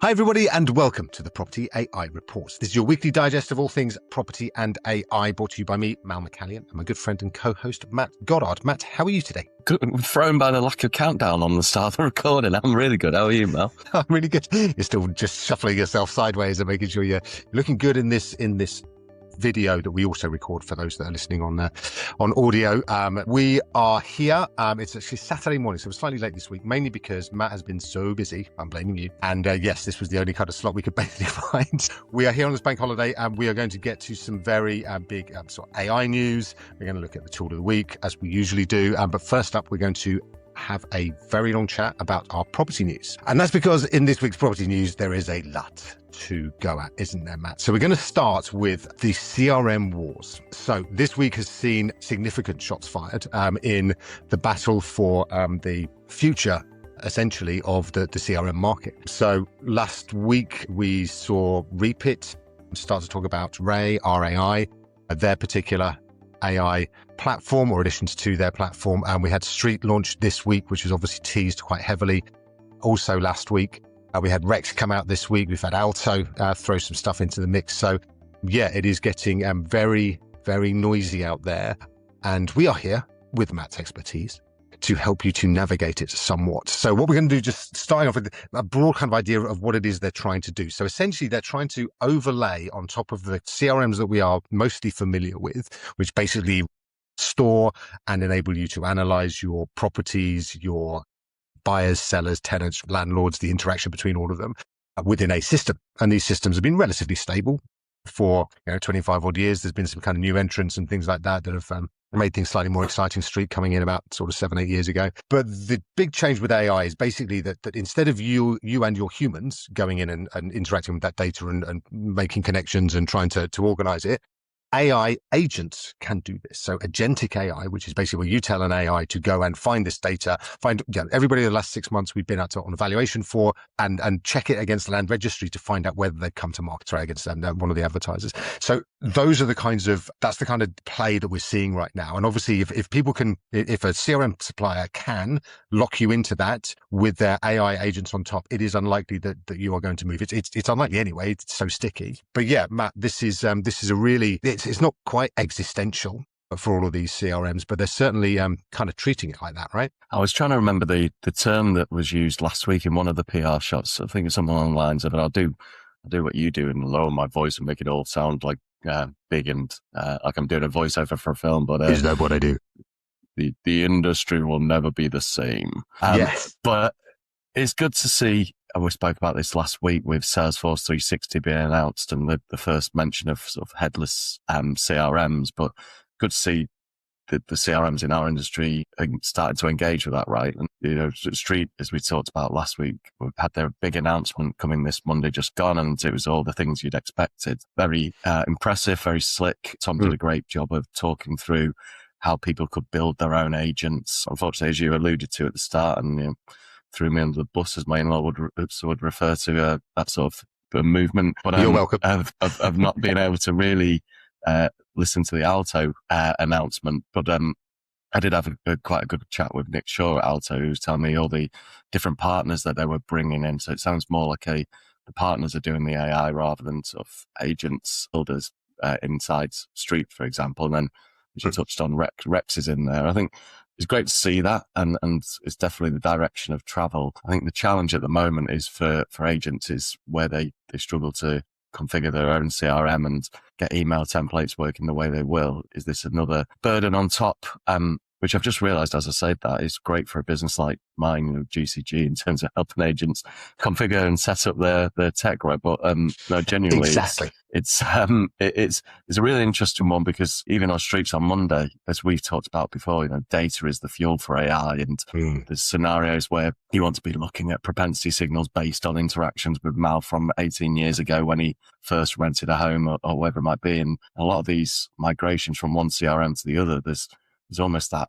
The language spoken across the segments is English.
Hi everybody and welcome to the Property AI Reports. This is your weekly digest of all things property and AI, brought to you by me, Mal McCallion, and my good friend and co-host Matt Goddard. Matt, how are you today? Good. I'm thrown by the lack of countdown on the start of the recording. I'm really good. How are you, Mel? I'm really good. You're still just shuffling yourself sideways and making sure you're looking good in this video that we also record for those that are listening on audio. We are here. It's actually Saturday morning, so we're slightly late this week, mainly because Matt has been so busy. I'm blaming you. And yes, this was the only kind of slot we could basically find. We are here on this bank holiday, and we are going to get to some very big sort of AI news. We're going to look at the tool of the week, as we usually do. But first up, we're going to have a very long chat about our property news. And that's because in this week's property news, there is a lot to go at, isn't there, Matt? So we're going to start with the CRM wars. So this week has seen significant shots fired in the battle for the future, essentially, of the CRM market. So last week, we saw Reapit start to talk about RAI, their particular AI platform or additions to their platform. And we had Street launch this week, which was obviously teased quite heavily. Also last week, we had Rex come out this week. We've had Alto throw some stuff into the mix. So yeah, it is getting very, very noisy out there. And we are here with Matt's expertise to help you to navigate it somewhat. So what we're going to do, just starting off with a broad kind of idea of what it is they're trying to do. So essentially they're trying to overlay on top of the CRMs that we are mostly familiar with, which basically store and enable you to analyze your properties, your buyers, sellers, tenants, landlords, the interaction between all of them within a system. And these systems have been relatively stable for 25 odd years. There's been some kind of new entrants and things like that have made things slightly more exciting. Street coming in about sort of 7-8 years ago. But the big change with AI is basically that instead of you and your humans going in and interacting with that data and making connections and trying to organize it, AI agents can do this. So agentic AI, which is basically where you tell an AI to go and find this data, find everybody in the last 6 months we've been out on evaluation for, and check it against the land registry to find out whether they've come to market, sorry, against one of the advertisers. So those are that's the kind of play that we're seeing right now. And obviously if people can, if a CRM supplier can lock you into that with their AI agents on top, it is unlikely that you are going to move. It's unlikely anyway. It's so sticky. But yeah, Matt, this is a really, it's not quite existential for all of these CRMs, but they're certainly kind of treating it like that, right? I was trying to remember the term that was used last week in one of the PR shots. I think it's something along the lines of, I'll do what you do and lower my voice and make it all sound like big and like I'm doing a voiceover for a film. But is that what I do? The industry will never be the same. Yes. But it's good to see, and we spoke about this last week with Salesforce 360 being announced and the first mention of sort of headless CRMs, but good to see the CRMs in our industry started to engage with that, right? And, Street, as we talked about last week, we've had their big announcement coming this Monday just gone, and it was all the things you'd expected. Very impressive, very slick. Tom did a great job of talking through how people could build their own agents. Unfortunately, as you alluded to at the start, and threw me under the bus, as my in-law would refer to that sort of movement. But you're welcome. Of not being able to really listen to the Alto announcement. But I did have quite a good chat with Nick Shaw at Alto, who was telling me all the different partners that they were bringing in. So it sounds more like the partners are doing the AI rather than sort of agents, builders inside Street, for example. And then, as you touched on, Rex is in there. I think it's great to see that, and it's definitely the direction of travel. I think the challenge at the moment is for agents is where they struggle to configure their own CRM and get email templates working the way they will. Is this another burden on top? Which I've just realized as I said that is great for a business like mine, GCG, in terms of helping agents configure and set up their tech, right? But no, genuinely, exactly. It's a really interesting one, because even on Streets on Monday, as we've talked about before, data is the fuel for AI, and there's scenarios where you want to be looking at propensity signals based on interactions with Mal from 18 years ago when he first rented a home or whatever it might be. And a lot of these migrations from one CRM to the other, there's almost that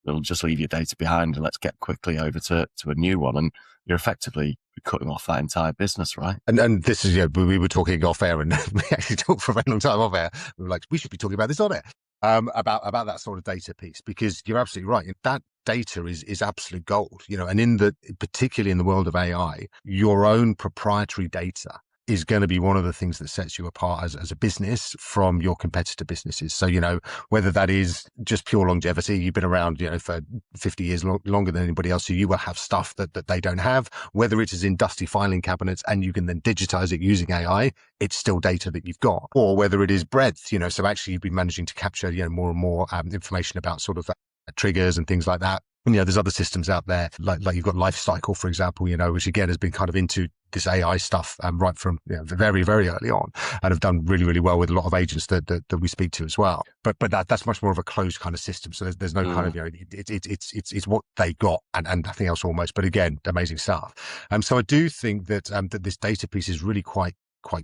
it'll just leave your data behind and let's get quickly over to a new one. And you're effectively cutting off that entire business, right? And this is, we were talking off air, and we actually talked for a very long time off air. We were like, we should be talking about this on air, about that sort of data piece, because you're absolutely right. That data is absolute gold, and particularly in the world of AI, your own proprietary data is going to be one of the things that sets you apart as a business from your competitor businesses. So, whether that is just pure longevity, you've been around, for 50 years longer than anybody else, so you will have stuff that they don't have, whether it is in dusty filing cabinets and you can then digitize it using AI, it's still data that you've got, or whether it is breadth, so actually you've been managing to capture, more and more information about sort of triggers and things like that. And, there's other systems out there, like you've got Lifecycle, for example, which again has been kind of into this AI stuff right from very, very early on, and have done really, really well with a lot of agents that we speak to as well. But that's much more of a closed kind of system. So there's no kind of, it's what they got and nothing else almost. But again, amazing stuff. So I do think that that this data piece is really quite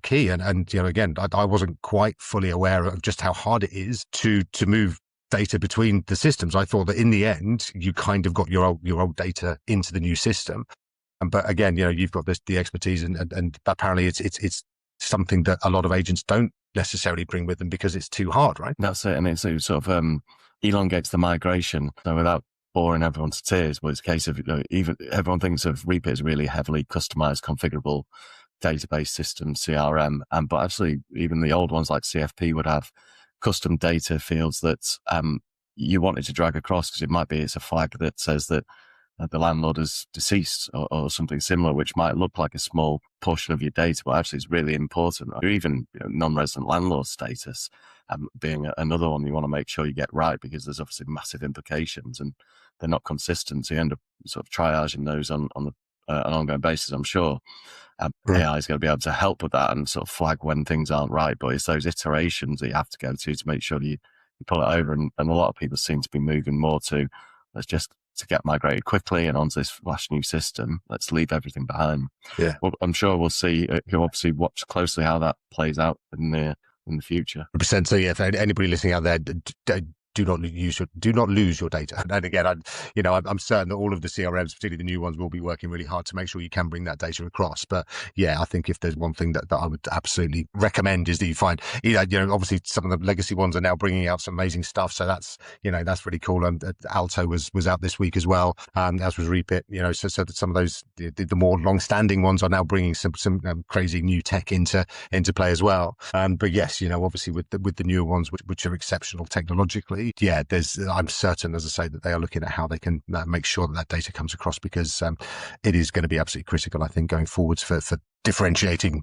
key. And again, I wasn't quite fully aware of just how hard it is to move data between the systems. I thought that in the end, you kind of got your old data into the new system. But again, you've got the expertise, and apparently it's something that a lot of agents don't necessarily bring with them because it's too hard, right? That's it, and it sort of elongates the migration. So without boring everyone to tears, but it's a case of even everyone thinks of Reap as really heavily customized, configurable database system, CRM, but actually even the old ones like CFP would have custom data fields that you wanted to drag across because it's a flag that says that the landlord is deceased or something similar, which might look like a small portion of your data, but actually it's really important. Or even non-resident landlord status being another one you want to make sure you get right, because there's obviously massive implications and they're not consistent. So you end up sort of triaging those on an ongoing basis, I'm sure. AI is going to be able to help with that and sort of flag when things aren't right, but it's those iterations that you have to go to make sure you pull it over. And a lot of people seem to be moving more to, let's just to get migrated quickly and onto this flash new system, let's leave everything behind. Yeah, well, I'm sure we'll see. You'll obviously watch closely how that plays out in the future. 100%. So yeah, for anybody listening out there, do not lose your data. And again, I'm certain that all of the CRMs, particularly the new ones, will be working really hard to make sure you can bring that data across. But yeah, I think if there's one thing that I would absolutely recommend is that you find, obviously some of the legacy ones are now bringing out some amazing stuff. So that's really cool. And Alto was out this week as well, as was Reap. So that some of those the more long-standing ones are now bringing some crazy new tech into play as well. But yes, obviously with the newer ones, which are exceptional technologically. Yeah, I'm certain, as I say, that they are looking at how they can make sure that data comes across, because it is going to be absolutely critical, I think, going forwards for differentiating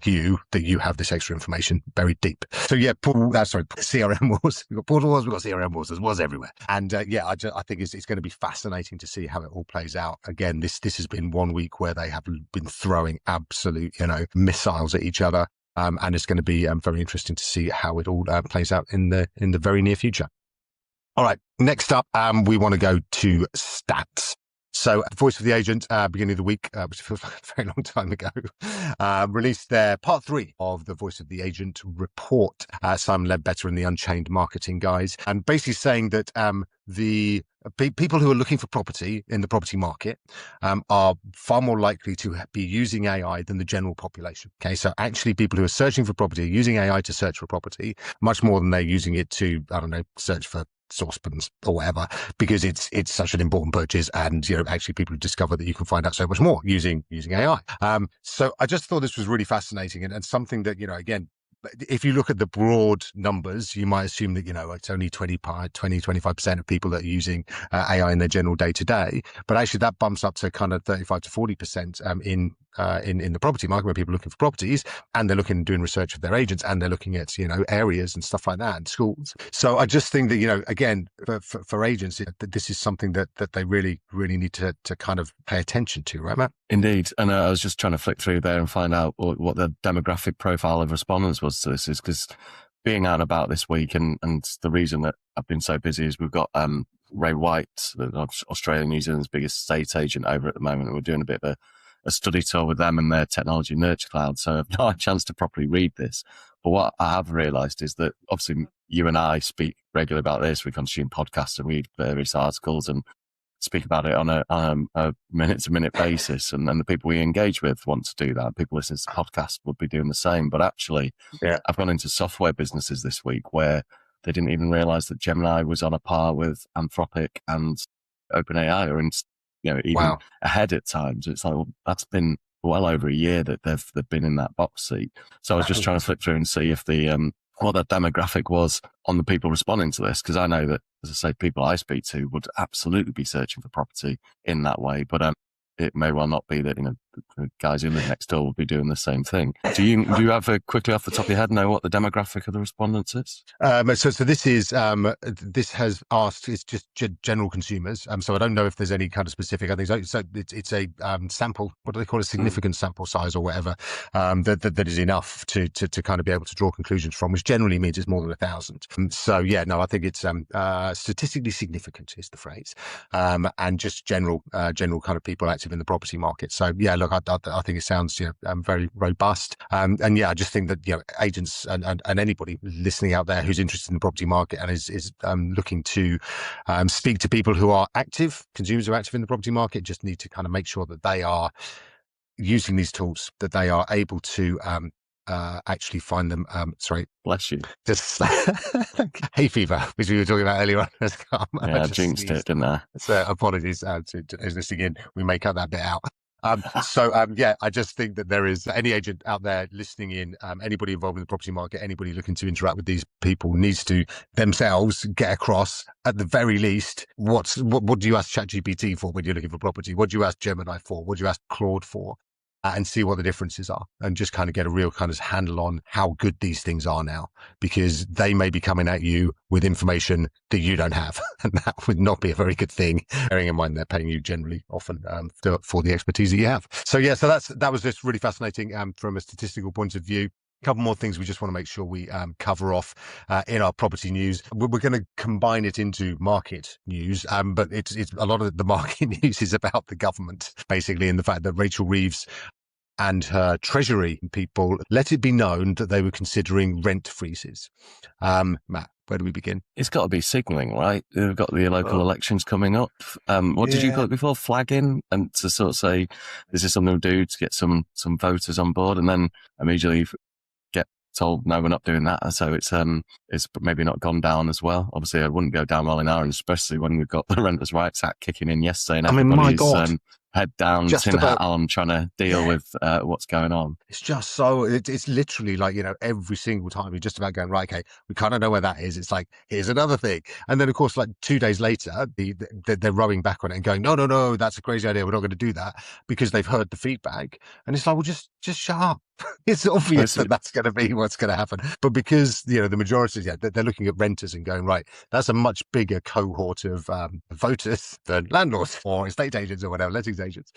that you have this extra information buried deep. So yeah, CRM wars. We've got portal wars, we've got CRM wars. There's wars everywhere. And I think it's going to be fascinating to see how it all plays out. Again, this has been 1 week where they have been throwing absolute, missiles at each other. And it's going to be very interesting to see how it all plays out in the very near future. All right, next up, we want to go to stats. So Voice of the Agent, beginning of the week, which feels like a very long time ago, released their part 3 of the Voice of the Agent report, Simon Ledbetter and the Unchained marketing guys, and basically saying that the people who are looking for property in the property market are far more likely to be using AI than the general population. Okay, so actually people who are searching for property are using AI to search for property much more than they're using it to, search for saucepans or whatever, because it's such an important purchase, and actually people have discovered that you can find out so much more using AI. So I just thought this was really fascinating and something that again, if you look at the broad numbers, you might assume that it's only 25% of people that are using AI in their general day to day, but actually that bumps up to kind of 35 to 40% in the property market, where people are looking for properties and they're looking and doing research of their agents, and they're looking at areas and stuff like that, and schools. So I just think that again, for agents, this is something that they really need to kind of pay attention to, right, Matt? Indeed. And I was just trying to flick through there and find out what the demographic profile of respondents was to this, is because being out and about this week, and the reason that I've been so busy is we've got Ray White, Australia, New Zealand's biggest estate agent, over at the moment, and we're doing a bit of a study tour with them and their technology nurture cloud. So I've not had a chance to properly read this. But what I have realized is that obviously you and I speak regularly about this. We consume podcasts and read various articles and speak about it on a minute-to-minute basis. And the people we engage with want to do that. People listening to podcasts would be doing the same. But actually, I've gone into software businesses this week where they didn't even realize that Gemini was on a par with Anthropic and OpenAI are even Wow. ahead at times. It's like, well, that's been well over a year that they've been in that box seat. So I was just trying to flip through and see if what the demographic was on the people responding to this, because I know that, as I say, people I speak to would absolutely be searching for property in that way, but it may well not be that the guys who live next door will be doing the same thing. Do you have quickly off the top of your head know what the demographic of the respondents is? So this is this has asked, it's just general consumers. So I don't know if there's any kind of specific. I think so. It's a sample. What do they call it? Significant sample size or whatever. That is enough to kind of be able to draw conclusions from, which generally means it's more than 1,000. So yeah, no, I think it's statistically significant is the phrase, and just general kind of people active in the property market. So yeah, look, I think it sounds very robust, and yeah, I just think that agents and anybody listening out there who's interested in the property market and is looking to speak to people who are active, consumers who are active in the property market, just need to kind of make sure that they are using these tools, that they are able to actually find them. Sorry, bless you. Just hay fever, which we were talking about earlier on. Yeah, I jinxed it, didn't I? So apologies to listening in. We may cut that bit out. Yeah, I just think that there is any agent out there listening in, anybody involved in the property market, anybody looking to interact with these people needs to themselves get across, at the very least, what do you ask ChatGPT for when you're looking for property? What do you ask Gemini for? What do you ask Claude for? And see what the differences are, and just kind of get a real kind of handle on how good these things are now, because they may be coming at you with information that you don't have, and that would not be a very good thing, bearing in mind they're paying you generally often for the expertise that you have. So yeah, so that was just really fascinating from a statistical point of view. A couple more things we just want to make sure we cover off in our property news. We're going to combine it into market news, but it's a lot of the market news is about the government, basically, and the fact that Rachel Reeves and her Treasury people let it be known that they were considering rent freezes. Matt, where do we begin? It's got to be signalling, right? We've got the local elections coming up. What did you call it before? Flagging, and to sort of say, this is something we'll do to get some voters on board, and then immediately get told, no, we're not doing that. So it's maybe not gone down as well. Obviously, it wouldn't go down well in Ireland, especially when we've got the Renters' Rights Act kicking in yesterday, and my God. Head down, tin hat on, trying to deal with what's going on. It's just so, it's literally like, every single time you're just about going, right, okay, we kind of know where that is. It's like, here's another thing. And then, of course, like 2 days later, they're rowing back on it and going, no, that's a crazy idea. We're not going to do that, because they've heard the feedback. And it's like, well, just shut up. It's obvious that that's going to be what's going to happen. But because, the majority, they're looking at renters and going, right, that's a much bigger cohort of voters than landlords or estate agents or whatever, lettings agents.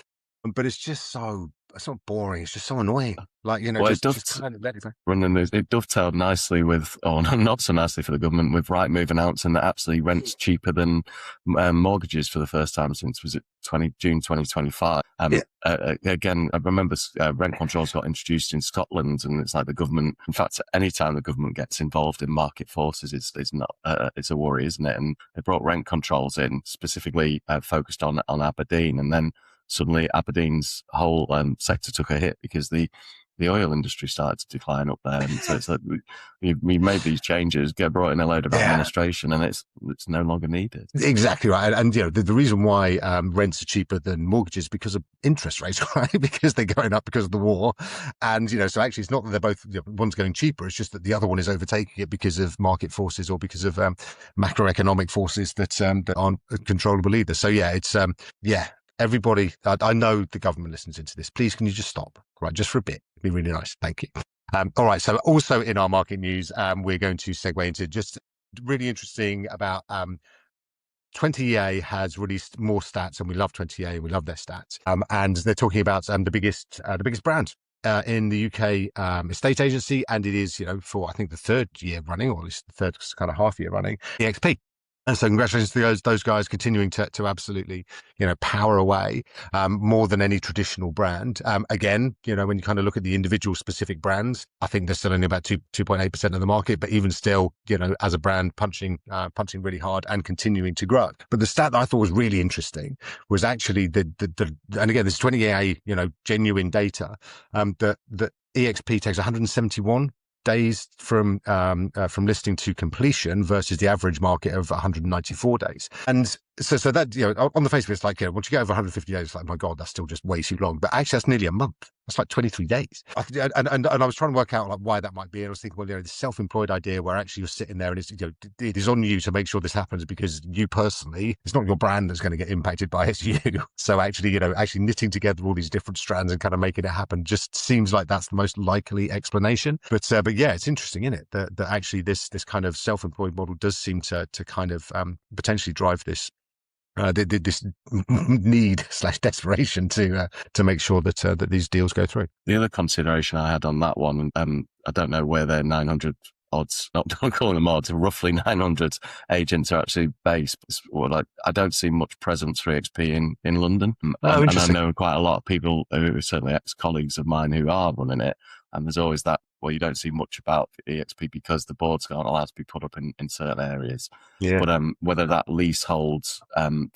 But it's just so, it's not boring. It's just so annoying. Like, just kind of let it go. It dovetailed nicely with, or not so nicely for the government, with Rightmove announcing that actually rent's cheaper than mortgages for the first time since, was it June 2025? Again, I remember rent controls got introduced in Scotland, and it's like the government, in fact, any time the government gets involved in market forces, it's a worry, isn't it? And they brought rent controls in, specifically focused on Aberdeen, and then suddenly Aberdeen's whole sector took a hit because the oil industry started to decline up there. And so it's like we made these changes, brought in a load of administration, and it's no longer needed. Exactly right. And the reason why rents are cheaper than mortgages because of interest rates, right? Because they're going up because of the war. And so actually it's not that they're both, one's going cheaper, it's just that the other one is overtaking it because of market forces or because of macroeconomic forces that aren't controllable either. So yeah, it's everybody, I know the government listens into this. Please, can you just stop? Right, just for a bit. It'd be really nice. Thank you. All right. So also in our market news, we're going to segue into just really interesting about 20EA has released more stats, and we love 20EA. We love their stats. And they're talking about the biggest brand in the UK estate agency, and it is for I think the third year running, or at least the third kind of half year running, EXP. And so congratulations to those guys continuing to absolutely, power away more than any traditional brand. Again, when you kind of look at the individual specific brands, I think they're still only about 2.8% of the market, but even still, as a brand punching really hard and continuing to grow. But the stat that I thought was really interesting was actually the and again, this is 20EA, genuine data, that EXP takes 171 days from listing to completion versus the average market of 194 days. And So that, on the face of it, it's like, once you get over 150 days, it's like, my God, that's still just way too long. But actually, that's nearly a month. That's like 23 days. And I was trying to work out like why that might be. And I was thinking, well, the self-employed idea where actually you're sitting there and it's, it is on you to make sure this happens because you personally, it's not your brand that's going to get impacted by it, it's you. So actually, actually knitting together all these different strands and kind of making it happen just seems like that's the most likely explanation. But yeah, it's interesting, isn't it? That actually this kind of self-employed model does seem to kind of potentially drive this this need / desperation to make sure that that these deals go through. The other consideration I had on that one, I don't know where their 900 odds, not calling them odds, roughly 900 agents are actually based. I don't see much presence for EXP in London. And I know quite a lot of people, certainly ex-colleagues of mine who are running it. And there's always that, well, you don't see much about EXP because the boards aren't allowed to be put up in certain areas. Yeah. But whether that leasehold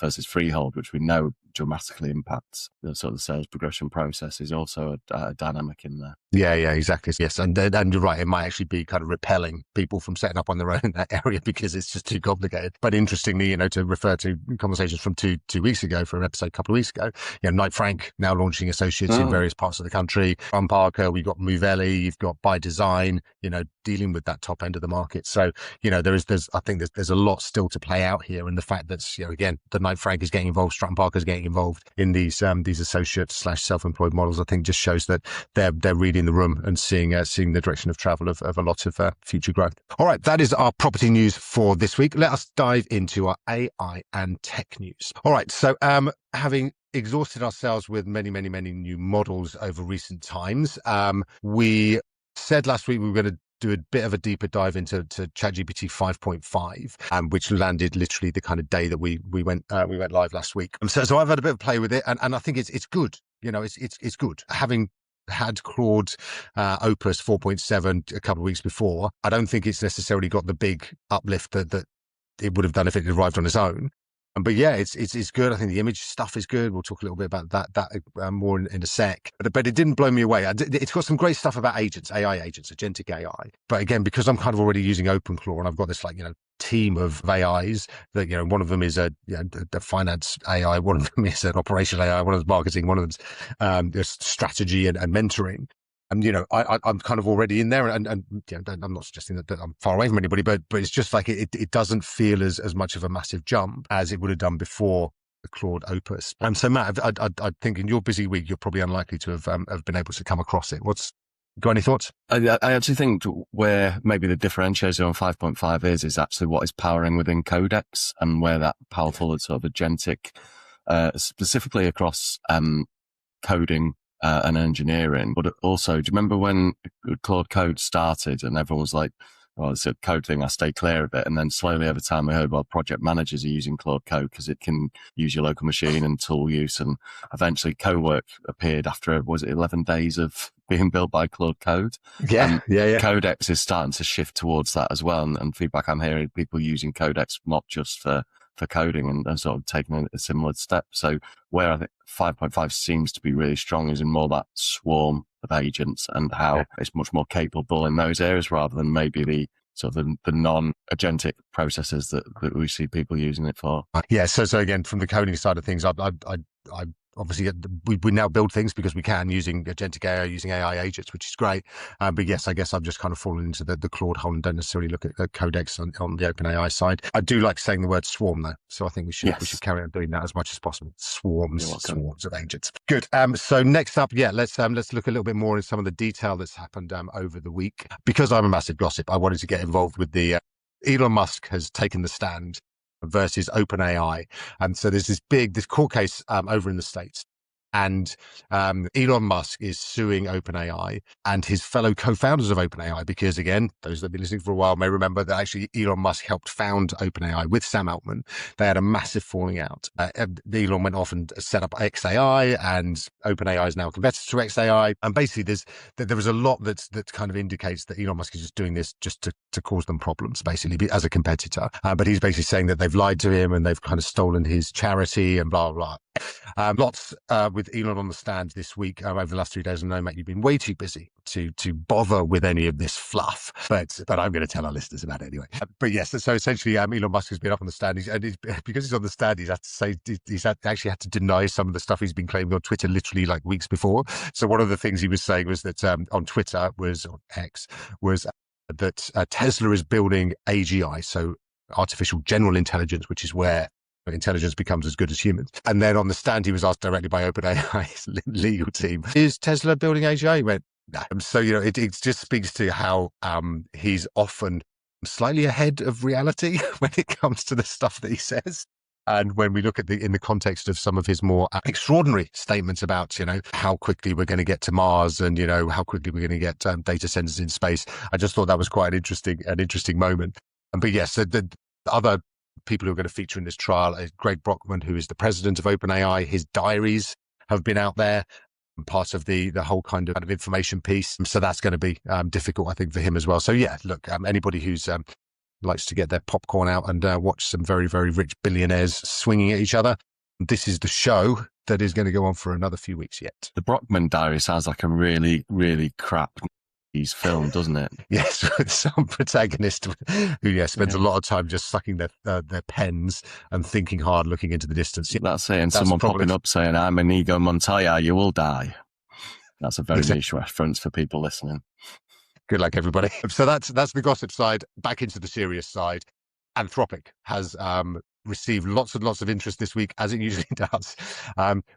versus freehold, which we know dramatically impacts the sort of sales progression process, is also a dynamic in there. Yeah, exactly. Yes, and you're right. It might actually be kind of repelling people from setting up on their own in that area because it's just too complicated. But interestingly, to refer to conversations from two weeks ago for an episode a couple of weeks ago, Knight Frank now launching associates in various parts of the country. From Parker, we've got Movelli, you've got By Design, dealing with that top end of the market. So, I think there's a lot still to play out here. And the fact that, again, the Knight Frank is getting involved, Stratton Parker is getting involved in these associate / self-employed models, I think just shows that they're reading the room and seeing the direction of travel of a lot of future growth. All right, that is our property news for this week. Let us dive into our AI and tech news. All right, so having exhausted ourselves with many new models over recent times, we said last week we were going to do a bit of a deeper dive into ChatGPT 5.5, which landed literally the kind of day that we went live last week. So I've had a bit of play with it, and I think it's good. It's good. Having had Claude Opus 4.7 a couple of weeks before, I don't think it's necessarily got the big uplift that it would have done if it arrived on its own. But yeah, it's good. I think the image stuff is good. We'll talk a little bit about that more in a sec. But it didn't blow me away. It's got some great stuff about agents, AI agents, agentic AI. But again, because I'm kind of already using OpenClaw and I've got this team of AIs that, one of them is the finance AI, one of them is an operation AI, one of them's marketing, one of them's strategy and mentoring. And, I'm kind of already in there and I'm not suggesting that I'm far away from anybody, but it's just like it doesn't feel as much of a massive jump as it would have done before the Claude Opus. So Matt, I think in your busy week, you're probably unlikely to have been able to come across it. Got any thoughts? I actually think where maybe the differentiator on 5.5 is actually what is powering within Codex and where that powerful sort of agentic, specifically across coding and engineering, but also, do you remember when Claude Code started and everyone was like, well, it's a code thing, I stay clear of it. And then slowly over time, I heard, well, project managers are using Claude Code because it can use your local machine and tool use. And eventually CoWork appeared after, was it 11 days of being built by Claude Code? Yeah. Codex is starting to shift towards that as well. And feedback I'm hearing, people using Codex, not just for coding and sort of taking a similar step. So where I think 5.5 seems to be really strong is in more that swarm of agents and how it's much more capable in those areas rather than maybe the sort of the non-agentic processes that we see people using it for. Yeah. So again, from the coding side of things, I obviously we now build things because we can using agentic AI, using AI agents, which is great. But yes, I guess I've just kind of fallen into the Claude hole and don't necessarily look at Codex on the OpenAI side. I do like saying the word swarm though, so I think we should carry on doing that as much as possible. Swarms of agents. Good. So next up, let's look a little bit more in some of the detail that's happened over the week. Because I'm a massive gossip, I wanted to get involved with the Elon Musk has taken the stand versus OpenAI. And so there's this court case over in the States. And Elon Musk is suing OpenAI and his fellow co-founders of OpenAI because, again, those that have been listening for a while may remember that actually Elon Musk helped found OpenAI with Sam Altman. They had a massive falling out. Elon went off and set up XAI, and OpenAI is now a competitor to XAI. And basically, there was a lot that kind of indicates that Elon Musk is just doing this just to cause them problems, basically, as a competitor. But he's basically saying that they've lied to him and they've kind of stolen his charity and blah, blah, blah. Lots with Elon on the stand this week over the last 3 days. I know, Matt, you've been way too busy to bother with any of this fluff, but I'm going to tell our listeners about it anyway. But yes, so essentially, Elon Musk has been up on the stand, because he's on the stand, he's actually had to deny some of the stuff he's been claiming on Twitter literally like weeks before. So one of the things he was saying was that on Twitter on X was that Tesla is building AGI, so artificial general intelligence, which is where intelligence becomes as good as humans. And then on the stand, he was asked directly by OpenAI's legal team, is Tesla building AGI? He went, no. So, it just speaks to how he's often slightly ahead of reality when it comes to the stuff that he says. And when we look at in the context of some of his more extraordinary statements about, how quickly we're going to get to Mars and, how quickly we're going to get data centers in space, I just thought that was quite an interesting moment. But yes, the other people who are going to feature in this trial is Greg Brockman, who is the president of OpenAI. His diaries have been out there, part of the whole kind of information piece. So that's going to be difficult, I think, for him as well. So yeah, look, anybody who's likes to get their popcorn out and watch some very, very rich billionaires swinging at each other, this is the show that is going to go on for another few weeks yet. The Brockman diary sounds like a really, really crap film, doesn't it? Yes, with some protagonist who spends a lot of time just sucking their pens and thinking hard, looking into the distance. Yeah, that's it. And someone popping up saying, "I'm Inigo Montoya, you will die." That's a very niche reference for people listening. Good luck, everybody. So that's the gossip side. Back into the serious side. Anthropic has received lots and lots of interest this week, as it usually does.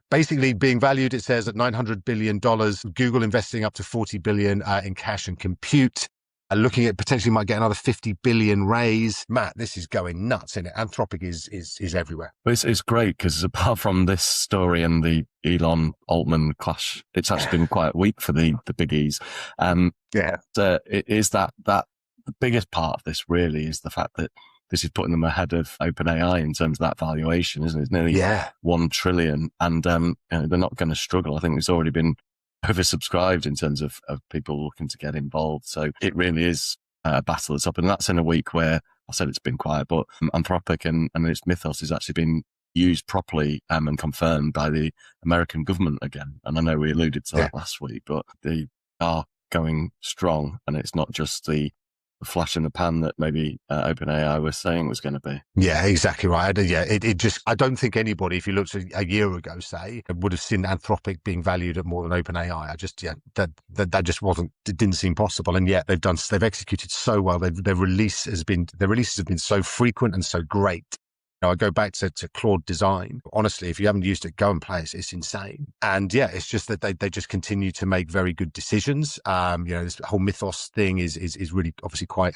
Basically being valued, it says, at $900 billion, Google investing up to $40 billion in cash and compute, looking at potentially might get another 50 billion raise. Matt, this is going nuts, isn't it? Anthropic is everywhere. But it's great because apart from this story and the Elon Altman clash, it's actually been quite weak for the biggies. It is that the biggest part of this really is the fact that this is putting them ahead of OpenAI in terms of that valuation, isn't it? It's nearly $1 trillion, and they're not going to struggle. I think it's already been oversubscribed in terms of people looking to get involved. So it really is a battle that's up, and that's in a week where I said it's been quiet, but Anthropic and its mythos has actually been used properly and confirmed by the American government again. And I know we alluded to that last week, but they are going strong, and it's not just the flash in the pan that maybe OpenAI was saying was going to be. Yeah, exactly right. I don't think anybody, if you looked at a year ago, say, would have seen Anthropic being valued at more than OpenAI. That just it didn't seem possible. And yet they've executed so well. Their releases have been so frequent and so great. I go back to Claude Design. Honestly, if you haven't used it, go and play it. It's insane. And it's just that they just continue to make very good decisions. This whole mythos thing is really obviously quite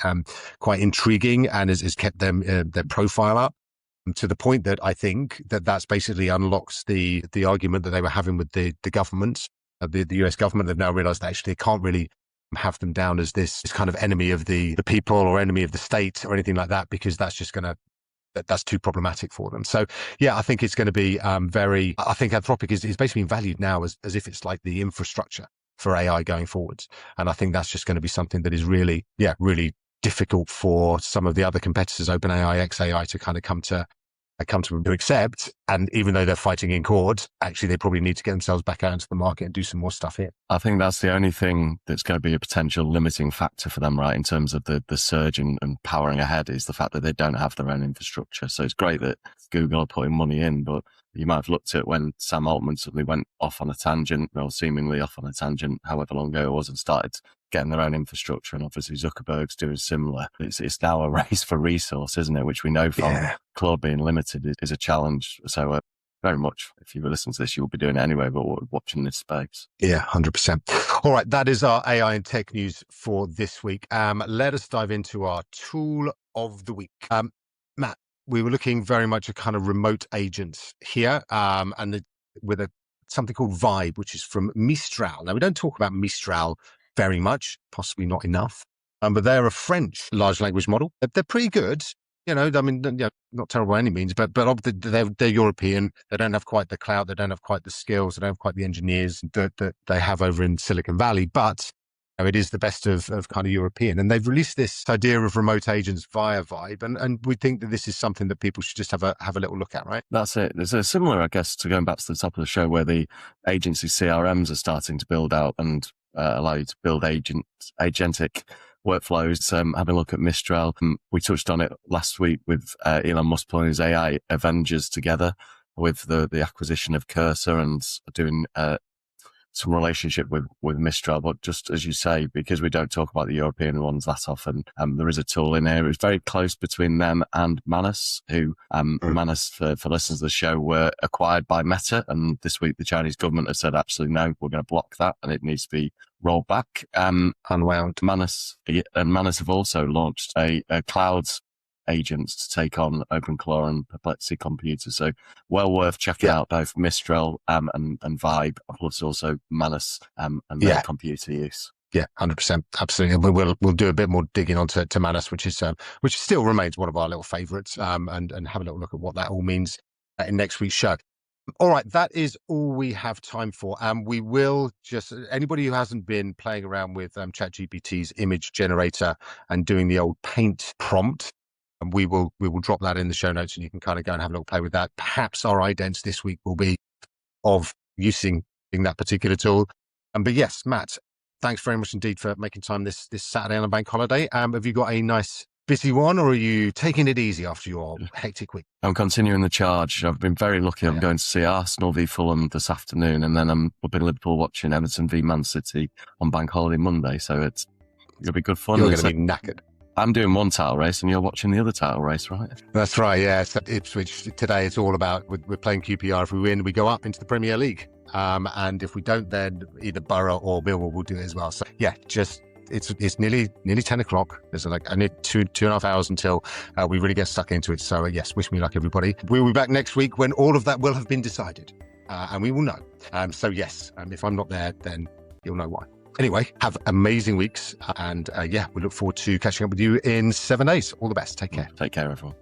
intriguing and has kept them their profile up to the point that I think that's basically unlocks the argument that they were having with the government, the US government. They've now realized that actually they can't really have them down as this kind of enemy of the people or enemy of the state or anything like that, because that's just going to that's too problematic for them. So I think it's going to be I think Anthropic is basically being valued now as if it's like the infrastructure for AI going forwards. And I think that's just going to be something that is really difficult for some of the other competitors, OpenAI, XAI, to kind of come to accept. And even though they're fighting in court, actually they probably need to get themselves back out into the market and do some more stuff here. I think that's the only thing that's going to be a potential limiting factor for them, right, in terms of the surge and powering ahead, is the fact that they don't have their own infrastructure. So it's great that Google are putting money in, but you might have looked at when Sam Altman suddenly went off on a tangent, or seemingly off on a tangent, however long ago it was, and started getting their own infrastructure. And obviously Zuckerberg's doing similar. It's now a race for resource, isn't it? Which we know from Claude being limited is a challenge. So very much, if you were listening to this, you'll be doing it anyway, but watching this space. Yeah, 100%. All right, that is our AI and tech news for this week. Let us dive into our tool of the week. Matt, we were looking very much at kind of remote agents here, with something called Vibe, which is from Mistral. Now, we don't talk about Mistral very much, possibly not enough, but they're a French large language model. They're pretty good. Not terrible by any means, but they're European. They don't have quite the clout. They don't have quite the skills. They don't have quite the engineers that they have over in Silicon Valley. But it is the best of kind of European. And they've released this idea of remote agents via Vibe. And we think that this is something that people should just have a little look at, right? That's it. There's a similar, I guess, to going back to the top of the show, where the agency CRMs are starting to build out and allow you to build agentic workflows. Having a look at Mistral. We touched on it last week with Elon Musk pulling his AI Avengers together with the acquisition of Cursor and doing some relationship with Mistral. But just as you say, because we don't talk about the European ones that often, there is a tool in here. It's very close between them and Manus, who Manus, for listeners of the show, were acquired by Meta. And this week, the Chinese government has said, absolutely no, we're going to block that and it needs to be rolled back. Unwound. Manus have also launched a cloud agents to take on OpenClaw and Perplexity computers. So well worth checking out both Mistral and Vibe, plus also Manus and their computer use. Yeah, 100%. Absolutely. We'll do a bit more digging onto Manus, which still remains one of our little favorites, and have a little look at what that all means in next week's show. All right, that is all we have time for. We will just, anybody who hasn't been playing around with ChatGPT's image generator and doing the old paint prompt, and we will drop that in the show notes, and you can kind of go and have a little play with that. Perhaps our idents this week will be of using that particular tool. But yes, Matt, thanks very much indeed for making time this Saturday on a bank holiday. Have you got a nice busy one, or are you taking it easy after your hectic week? I'm continuing the charge. I've been very lucky. I'm going to see Arsenal v Fulham this afternoon, and then I'm up in Liverpool watching Everton v Man City on bank holiday Monday. So it'll be good fun. You're going to be knackered. I'm doing one title race and you're watching the other title race, right? That's right, yeah. So Ipswich today, it's all about, we're playing QPR. If we win, we go up into the Premier League. And if we don't, then either Borough or Millwall will do it as well. So yeah, it's nearly 10 o'clock. There's I need two and a half hours until we really get stuck into it. So yes, wish me luck, everybody. We'll be back next week when all of that will have been decided. And we will know. So yes, if I'm not there, then you'll know why. Anyway, have amazing weeks. And we look forward to catching up with you in 7 days. All the best. Take care. Take care, everyone.